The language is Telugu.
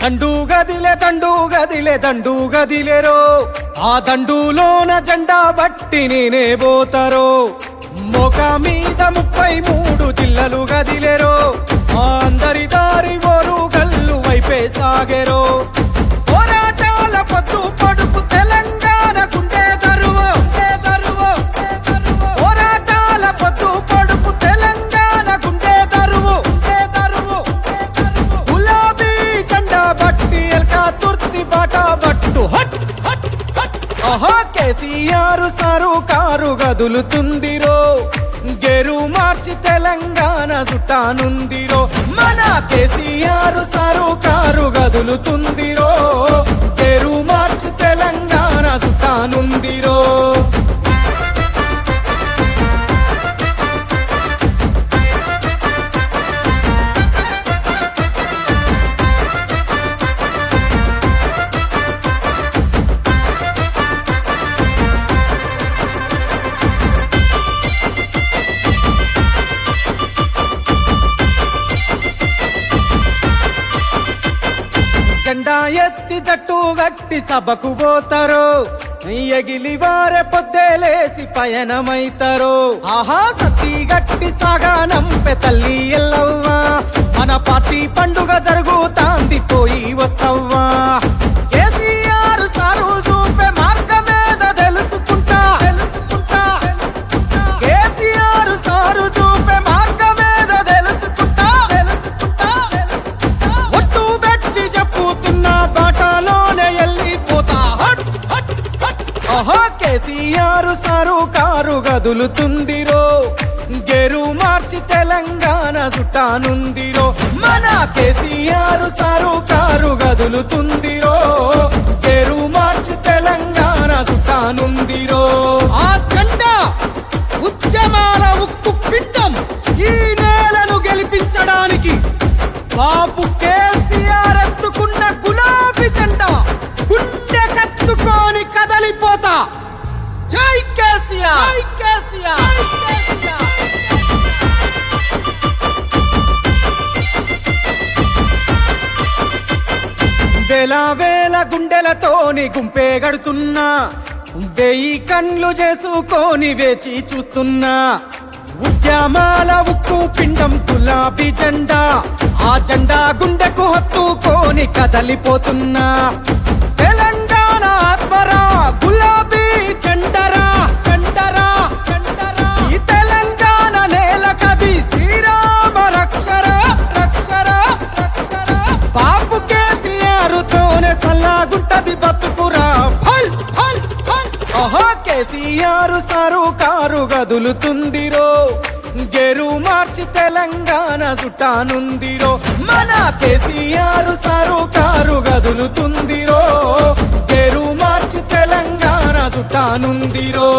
దండు గదిలే దండు గదిలేరో ఆ దండులోన జెండా బట్టి నేనే పోతారో మోక మీద 33 జిల్లలు గదిలేరో అందరి దారి ఓరు గల్లు వైపే సాగేరో పోరాటాల పొద్దు పడుపు తెలంగాణ గుండె దరువు పోరాటాల పొద్దు పడుపు తెలంగాణ గుండె దరువు గులాబీ జెండా బట్టి ఎల్కా తుర్తి బాట బట్టు హట్ హట్ హట్ ఓహో కేసీఆర్ సారు కారు గదులుతుందిరో గెరు మార్చి తెలంగాణ చుట్టానుందిరో మన కేసీఆర్ సారు కారు గదులుతుందిరో గెరు మార్చి తెలంగాణ చుట్టానుందిరో జెండా ఎత్తి జట్టు గట్టి సభకు పోతారో ఎగిలి వారే పొద్దేలేసి పయనమైతారో ఆహా సతీ గట్టి సాగానంపె తల్లి ఎల్లవ్వా మన పార్టీ పండుగ జరుగుతాంది పోయి వస్తవ్వా కేసీఆర్ సారు చూపే మార్గమేద తెలుసుకుంటా కేసీఆర్ సారు చూపే మార్గమేద తెలుసుకుంటా ఒట్టు పెట్టి చెప్పుతున్నా బాటలోనే వెళ్ళిపోతా హట్ హట్ హట్ ఓహో కేసీఆర్ సారు కారు గదులుతుందిరో గెరు మార్చి తెలంగాణ చుట్టానుందిరో మన కేసీఆర్ సారు కారు గదులుతుందిరో గెరు మార్చి తెలంగాణ చుట్టానుందిరో ఆ జెండా ఉద్యమాల ఉక్కు పిండం ఈ నేలను గెలిపించడానికి బాబు కేసీఆర్ ఎత్తుకున్న గులాబీ జెండా గుండె కత్తుకొని కదలిపోతా జై కేసీఆర్ జై కేసీఆర్ వేల వేల గుండెలతోని గుంపే గడుతున్నా 1000 కన్లు చేసుకొని వేచి చూస్తున్నా ఉద్యమాల ఉక్కు పిండం గులాబీ జెండా ఆ జెండా గుండెకు హత్తుకొని కదలిపోతున్నా తెలంగాణ ఆత్మరా గులాబీ జెండరా ఈ తెలంగాణ నేల కది శ్రీరామ రక్షరా బాపు కేసీఆర్ తోనే సల్లాగుంటది బతుకురా ఫల్ ఫల్ ఫల్ ఓహో కేసీఆర్ సారు కారు గదులుతుందిరో గెరు మార్చి తెలంగాణ చుట్టానుందిరో మన కేసీఆర్ సారు కారు గదులుతుందిరో గెరు మార్చి తెలంగాణ చుట్టానుందిరో